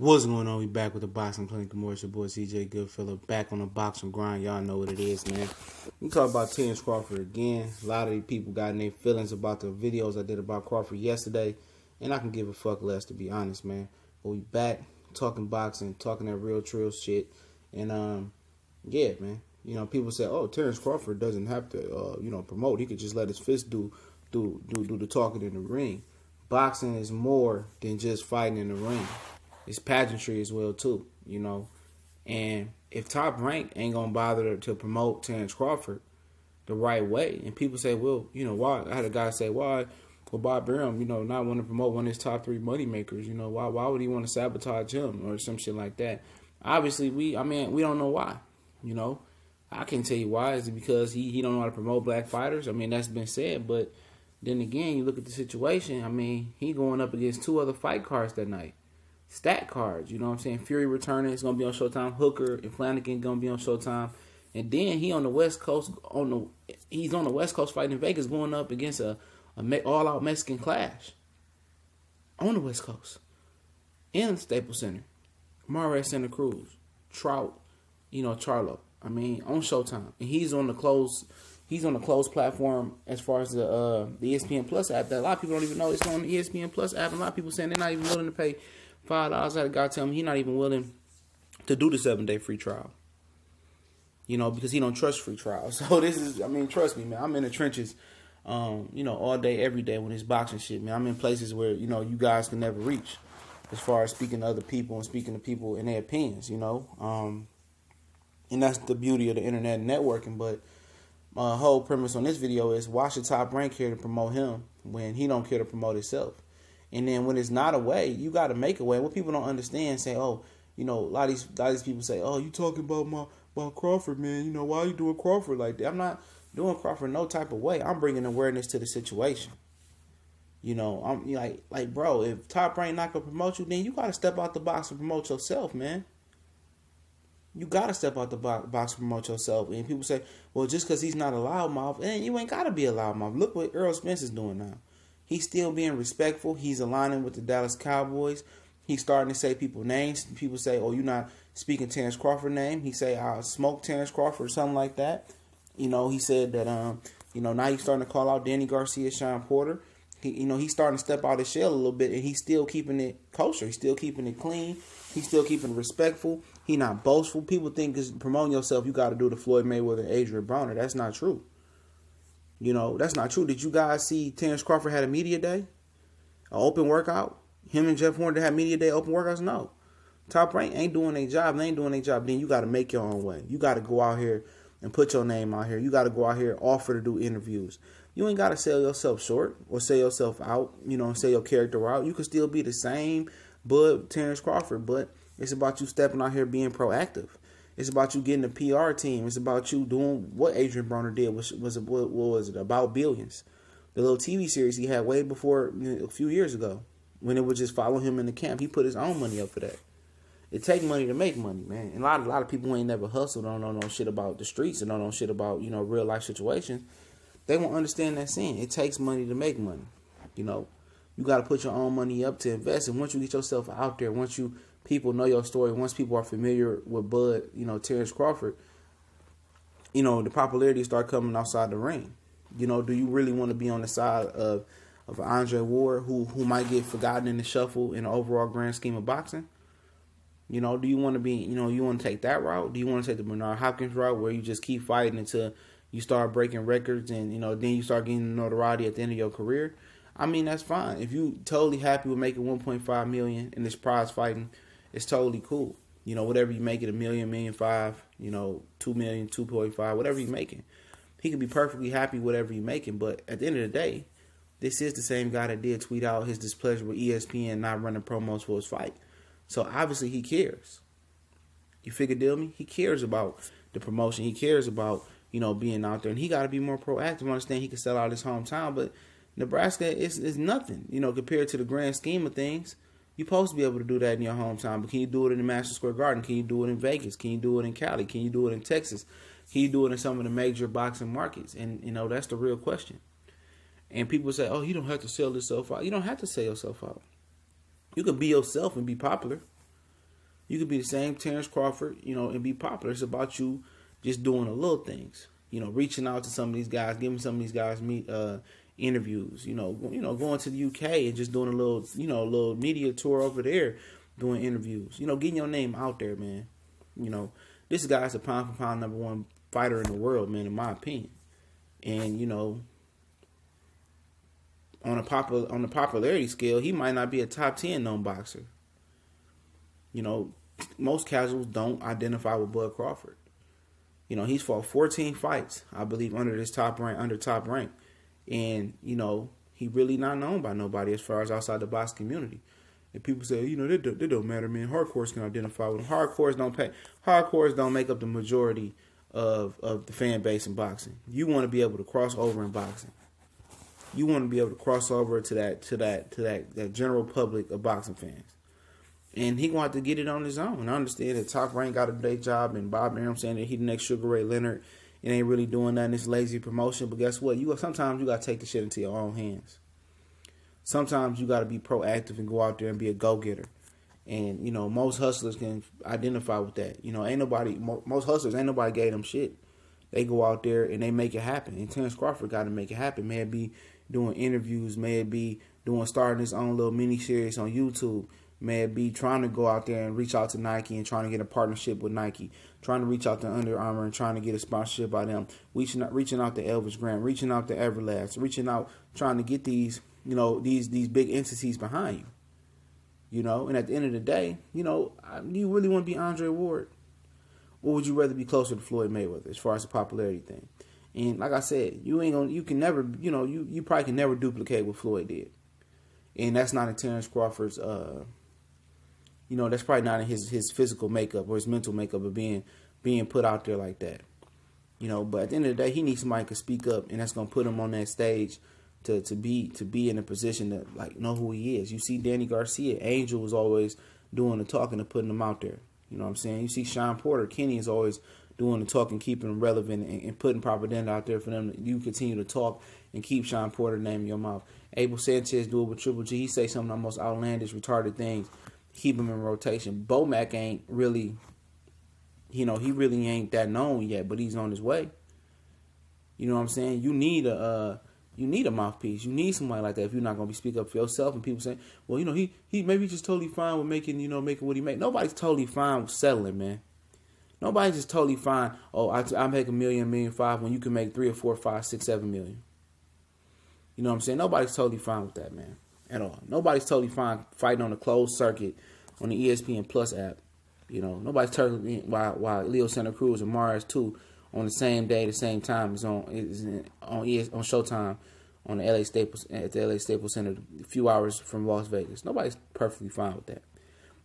What's going on? We back with the Boxing Clinic. More your boy CJ Goodfellow back on the boxing grind. Y'all know what it is, man. We talk about Terence Crawford again. A lot of these people got in their feelings about the videos I did about Crawford yesterday, and I can give a fuck less, to be honest, man. But we back talking boxing, talking that real trill shit, and yeah, man. You know, people say, oh, Terence Crawford doesn't have to promote. He could just let his fist do the talking in the ring. Boxing is more than just fighting in the ring. It's pageantry as well too, you know. And if Top Rank ain't gonna bother to promote Terence Crawford the right way, and people say, well, you know, why? I had a guy say, why? Well, Bob Burnham, not want to promote one of his top 3 money makers. Why would he want to sabotage him or some shit like that? Obviously, we don't know why. I can't tell you why. Is it because he don't know how to promote black fighters? That's been said, but then again, you look at the situation. He going up against 2 other fight cards that night. Stat cards, you know what I'm saying? Fury returning, it's gonna be on Showtime. Hooker and Flanagan gonna be on Showtime, and then he on the West Coast he's on the West Coast fighting in Vegas, going up against a all-out Mexican clash on the West Coast in the Staples Center. Mares Santa Cruz, Trout, Charlo. On Showtime, and he's on the closed platform as far as the ESPN Plus app that a lot of people don't even know it's on the ESPN Plus app. And a lot of people saying they're not even willing to pay $5. I had a guy tell me he's not even willing to do the 7-day free trial. Because he don't trust free trials. So this is, trust me, man. I'm in the trenches, all day, every day when it's boxing shit, man. I'm in places where, you guys can never reach as far as speaking to other people and speaking to people and their opinions, and that's the beauty of the internet and networking. But my whole premise on this video is, why should Top Rank care to promote him when he don't care to promote himself? And then when it's not a way, you got to make a way. What people don't understand, say, oh, a lot of these people say, oh, you talking about Crawford, man. Why you doing Crawford like that? I'm not doing Crawford no type of way. I'm bringing awareness to the situation. I'm like, bro, if Top Rank not going to promote you, then you got to step out the box and promote yourself, man. You got to step out the box and promote yourself. And people say, well, just because he's not a loudmouth, and you ain't got to be a loudmouth. Look what Earl Spence is doing now. He's still being respectful. He's aligning with the Dallas Cowboys. He's starting to say people's names. People say, oh, you're not speaking Terence Crawford's name. He say, I'll smoke Terence Crawford or something like that. He said that, now he's starting to call out Danny Garcia, Sean Porter. He's starting to step out his shell a little bit, and he's still keeping it kosher. He's still keeping it clean. He's still keeping it respectful. He's not boastful. People think because promoting yourself, you got to do the Floyd Mayweather and Adrian Broner. That's not true. That's not true. Did you guys see Terence Crawford had a media day? An open workout? Him and Jeff Horner had media day open workouts? No. Top Rank ain't doing their job. They ain't doing their job. Then you got to make your own way. You got to go out here and put your name out here. You got to go out here, offer to do interviews. You ain't got to sell yourself short or sell yourself out, sell your character out. You can still be the same Bud Terence Crawford, but it's about you stepping out here being proactive. It's about you getting a PR team. It's about you doing what Adrian Broner did. What was it? About Billions. The little TV series he had way before, a few years ago, when it would just follow him in the camp. He put his own money up for that. It take money to make money, man. And a lot of people who ain't never hustled, don't know shit about the streets and don't know shit about, real life situations. They won't understand that saying. It takes money to make money. You got to put your own money up to invest. And once you get yourself out there, once people know your story, once people are familiar with Bud, Terence Crawford, the popularity start coming outside the ring. Do you really want to be on the side of Andre Ward, who might get forgotten in the shuffle in the overall grand scheme of boxing? Do you want to be, you want to take that route? Do you want to take the Bernard Hopkins route where you just keep fighting until you start breaking records and, then you start getting notoriety at the end of your career? That's fine. If you totally happy with making $1.5 million in this prize fighting, it's totally cool. Whatever you make it, $1 million, $1.5 million, $2 million, 2.5, whatever you're making. He could be perfectly happy with whatever you're making. But at the end of the day, this is the same guy that did tweet out his displeasure with ESPN not running promos for his fight. So obviously he cares. You figure me? He cares about the promotion. He cares about, being out there. And he got to be more proactive. I understand he can sell out his hometown, but Nebraska is nothing, compared to the grand scheme of things. You're supposed to be able to do that in your hometown, but can you do it in the Madison Square Garden? Can you do it in Vegas? Can you do it in Cali? Can you do it in Texas? Can you do it in some of the major boxing markets? And, that's the real question. And people say, oh, you don't have to sell yourself out. You don't have to sell yourself out. You can be yourself and be popular. You could be the same Terence Crawford, you know, and be popular. It's about you just doing the little things. You know, reaching out to some of these guys, giving some of these guys interviews. You know, going to the UK and just doing a little media tour over there, doing interviews. You know, getting your name out there, man. You know, this guy's a pound for pound #1 fighter in the world, man, in my opinion. And you know, on the popularity scale, he might not be a top 10 known boxer. You know, most casuals don't identify with Bud Crawford. You know, he's fought 14 fights, I believe, under top rank. And, you know, he really not known by nobody as far as outside the box community. And people say, you know, that don't matter, man. Hardcores can identify with him. Hardcores don't make up the majority of the fan base in boxing. You want to be able to cross over in boxing. You want to be able to cross over to that general public of boxing fans. And he gonna have to get it on his own. I understand that Top Rank got a day job, and Bob Arum saying that he the next Sugar Ray Leonard. It ain't really doing nothing. It's lazy promotion. But guess what? Sometimes you gotta take the shit into your own hands. Sometimes you gotta be proactive and go out there and be a go-getter. And you know, most hustlers can identify with that. You know, most hustlers ain't nobody gave them shit. They go out there and they make it happen. And Terence Crawford got to make it happen. May it be doing interviews, may it be starting his own little mini series on YouTube. May it be trying to go out there and reach out to Nike and trying to get a partnership with Nike. Trying to reach out to Under Armour and trying to get a sponsorship by them. Reaching out to Elvis Grant. Reaching out to Everlast. Reaching out, trying to get these, you know, these big entities behind you. You know, and at the end of the day, you know, do you really want to be Andre Ward? Or would you rather be closer to Floyd Mayweather as far as the popularity thing? And like I said, you probably can never duplicate what Floyd did. And that's not in Terence Crawford's you know, that's probably not in his physical makeup or his mental makeup of being put out there like that. You know, but at the end of the day, he needs somebody who can speak up, and that's gonna put him on that stage to be in a position to like know who he is. You see Danny Garcia, Angel was always doing the talking and putting him out there. You know what I'm saying? You see Sean Porter, Kenny is always doing the talking, keeping them relevant and putting propaganda out there for them. You continue to talk and keep Sean Porter's name in your mouth. Abel Sanchez do it with Triple G. He say some of the most outlandish, retarded things. Keep him in rotation. Bomac ain't really, you know, he really ain't that known yet, but he's on his way. You know what I'm saying? You need a mouthpiece. You need somebody like that if you're not gonna speak up for yourself. And people say, well, you know, he maybe just totally fine with making what he make. Nobody's totally fine with settling, man. Nobody's just totally fine. Oh, I make $1 million, $1.5 million when you can make 3 or 4, 5, 6, 7 million. You know what I'm saying? Nobody's totally fine with that, man, at all. Nobody's totally fine fighting on a closed circuit on the ESPN Plus app. You know, nobody's totally while Leo Santa Cruz and Mars 2 on the same day, the same time is on Showtime on the LA Staples at the LA Staples Center, a few hours from Las Vegas. Nobody's perfectly fine with that.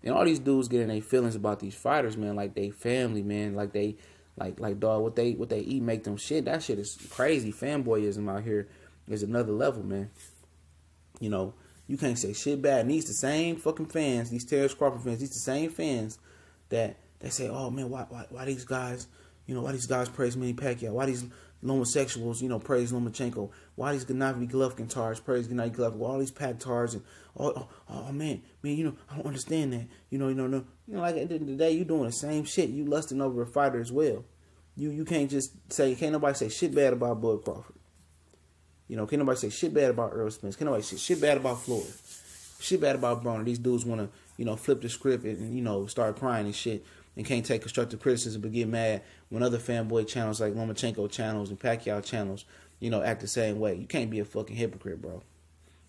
And all these dudes getting their feelings about these fighters, man, like they family, man, like they like dog, what they eat make them shit. That shit is crazy. Fanboyism out here is another level, man. You know, you can't say shit bad. And these the same fucking fans, these Terence Crawford fans, these the same fans that they say, oh man, why these guys, you know, why these guys praise Manny Pacquiao? Why these homosexuals, you know, praise Lomachenko? Why these Gennady Golovkin tards praise Gennady Golovkin? Why all these pack tards and oh man, you know, I don't understand that. You know, like at the end of the day, you doing the same shit. You lusting over a fighter as well. You can't just say, can't nobody say shit bad about Bud Crawford. You know, can't nobody say shit bad about Earl Spence. Can't nobody say shit bad about Floyd. Shit bad about Broner. These dudes want to, you know, flip the script and, you know, start crying and shit and can't take constructive criticism but get mad when other fanboy channels like Lomachenko channels and Pacquiao channels, you know, act the same way. You can't be a fucking hypocrite, bro.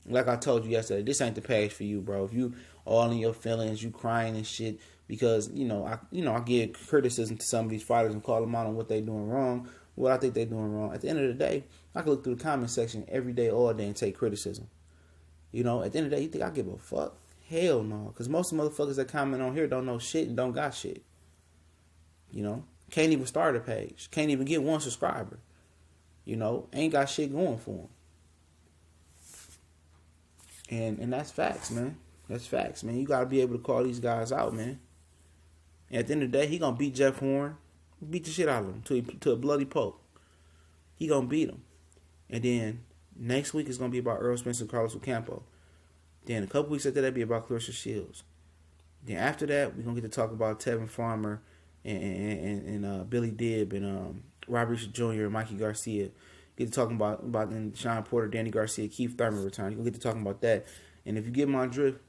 Like I told you yesterday, this ain't the page for you, bro. If you all in your feelings, you crying and shit because, I give criticism to some of these fighters and call them out on what they doing wrong, what I think they doing wrong. At the end of the day, I can look through the comment section every day, all day, and take criticism. You know, at the end of the day, you think I give a fuck? Hell no. Because most of the motherfuckers that comment on here don't know shit and don't got shit. You know? Can't even start a page. Can't even get one subscriber. You know? Ain't got shit going for them. And that's facts, man. That's facts, man. You got to be able to call these guys out, man. And at the end of the day, he going to beat Jeff Horn. Beat the shit out of him to a bloody pulp. He going to beat him. And then next week is going to be about Earl Spence and Carlos Ocampo. Then a couple weeks after that, be about Clarissa Shields. Then after that, we're going to get to talk about Tevin Farmer and Billy Dibb and Robert Jr. and Mikey Garcia. Get to talking about Sean Porter, Danny Garcia, Keith Thurman return. You're going to get to talking about that. And if you get my drift,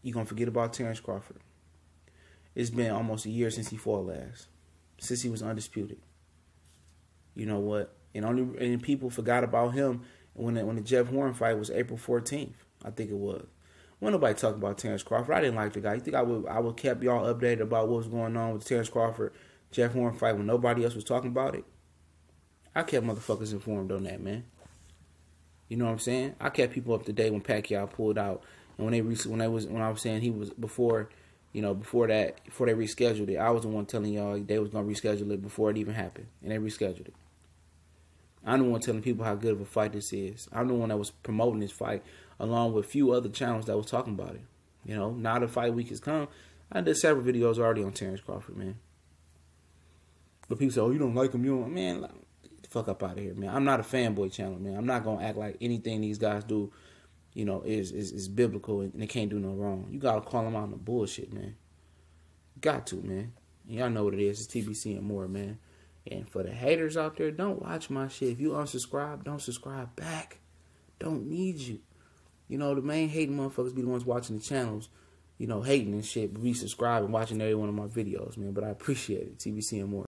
you're going to forget about Terence Crawford. It's been almost a year since he fought last. Since he was undisputed. You know what? And people forgot about him when the Jeff Horn fight was April 14th. I think it was. When nobody talking about Terence Crawford, I didn't like the guy. You think I would kept y'all updated about what was going on with the Terence Crawford Jeff Horn fight when nobody else was talking about it? I kept motherfuckers informed on that, man. You know what I'm saying? I kept people up to date when Pacquiao pulled out, and when I was saying he was before they rescheduled it. I was the one telling y'all they was gonna reschedule it before it even happened, and they rescheduled it. I'm the one telling people how good of a fight this is. I'm the one that was promoting this fight, along with a few other channels that was talking about it. You know, now the fight week has come. I did several videos already on Terence Crawford, man. But people say, "Oh, you don't like him? You don't, man." Get the fuck up out of here, man. I'm not a fanboy channel, man. I'm not gonna act like anything these guys do, you know, is biblical and they can't do no wrong. You gotta call them out on the bullshit, man. Got to, man. And y'all know what it is. It's TBC and more, man. And for the haters out there, don't watch my shit. If you unsubscribe, don't subscribe back. Don't need you. You know, the main hating motherfuckers be the ones watching the channels, you know, hating and shit, but be subscribing, watching every one of my videos, man. But I appreciate it. TBC and more.